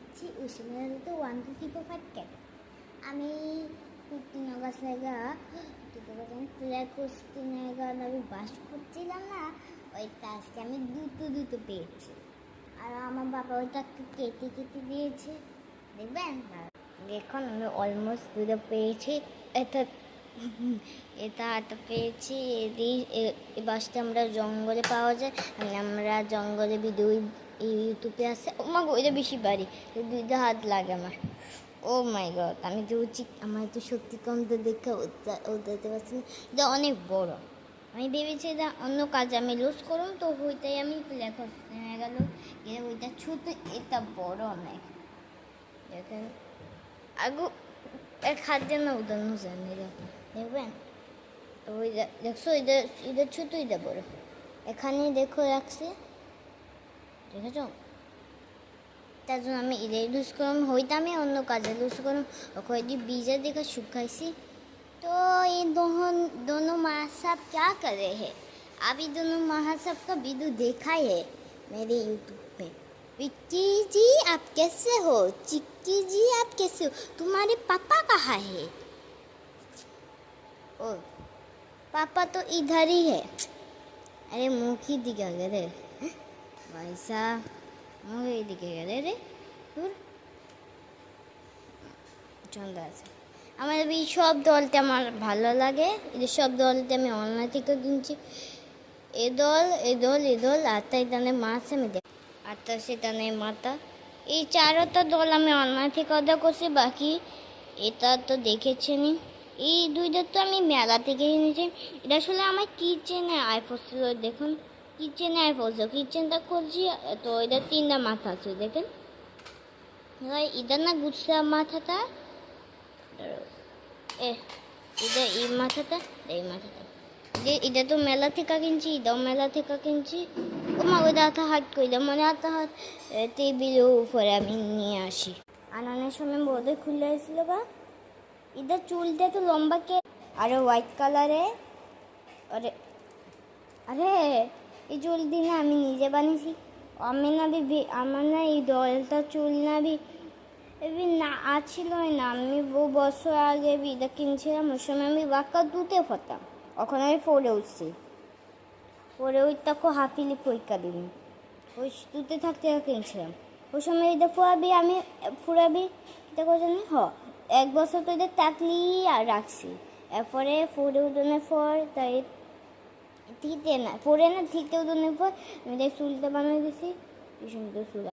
দেখাচ্ছি উসমানের তো 1 2 3 4 5 কেটে আমি 15 অগস্ট লাগা প্লে করতে আমি বাস করছিলাম না ওইটা আজকে আমি দুটো পেয়েছি আর আমার বাবা ওইটা কেটে কেটে দিয়েছে দেখবেন এখন আমি অলমোস্ট দুটো পেয়েছি এটা এটা পেয়েছি এই বাসটা আমরা জঙ্গলে পাওয়া যায় আমরা জঙ্গলে ভিডিও ইউটিউবে আসে ও মা ওইটা বেশি বাড়ি দুইটা হাত লাগে আমার ও মাই গড আমি তো আমার তো সত্যি কম তো দেখে ওটাতে পারছি না এটা অনেক বড় আমি ভেবেছি এটা অন্য কাজে আমি লুজ করুন তো ওইটাই আমি লেখা হয়ে গেল ওইটা ছোট এটা বড় অনেক দেখেন আগু এক হাত যেন উদানো যায় না দেখবেন ওই দেখছো এটা ছোট এটা বড় এখানে দেখো রাখছে দেখেছ তার জন্য আমি ইলে লুজ করলাম হইতে আমি অন্য কাজে লুজ করলাম ওখানে দিয়ে बीजा देखा सुखाइसी तो ये दोनों माँ साहब क्या कर रहे हैं अभी दोनों माँ साहब का वीडियो देखा है मेरे यूट्यूब पे विक्की जी आप कैसे हो चिक्की जी आप कैसे हो तुम्हारे पापा कहाँ है ओ पापा तो इधर ही है अरे मुँह की दिखा गए भाई साहब मुँह दिखे गए रे दूर চন্দা আছে আমার এই সব দলতে আমার ভালো লাগে এই সব দলতে আমি অনলাইন থেকে কিনছি এ দল আর তাই তানে মাছ আমি দেখ আর তা সেটানে মাথা এই চারটা দল আমি অনলাইন থেকে অর্ডার করছি বাকি এটা তো দেখেছেনই এই দুইটা তো আমি মেলা থেকে কিনেছি এটা আসলে আমার কিচেনে আইফোন ছিল দেখুন কিচেনে আইফোন কিচেনটা খুলছি তো এটা 3টা মাথা আছে দেখেন এটা না গুছরা মাথাটা এটা এই মাথাটা এটা তো মেলা থেকে কিনছি এটাও মেলা থেকে কিনছি ও মা ওই হাতে হাত কইলে মনে হাতে হাত টেবিলের উপরে আমি নিয়ে আসি আনানোর সময় বোধহয় খুলে আসছিল বা এটা চুলটা তো লম্বা কে আরে হোয়াইট কালারে আরে এই চুল দিয়ে না আমি নিজে বানিয়েছি আমি না আমার না এই দলটা চুল না এবি না আছিল না আমি বহু বছর আগে বিটা কিনছিলাম ওই সময় আমি বাক্কা দুতে ফতাম ওখানে আমি পরে উঠছি পরে ওই তাকে হাফিলি পরীক্ষা দিবি ওই দুতে থাকতে কিনছিলাম ওই সময় এটা ফুরাবি এটা করে জানি 1 বছর তো এটা থাকলি আর রাখছি এরপরে পরে উঠোনের পর তাই ঠিকতে না পরে না ঠিকতে উঠোনের পর আমি তাই চুলটা বানিয়ে দিছি ভীষণ চুল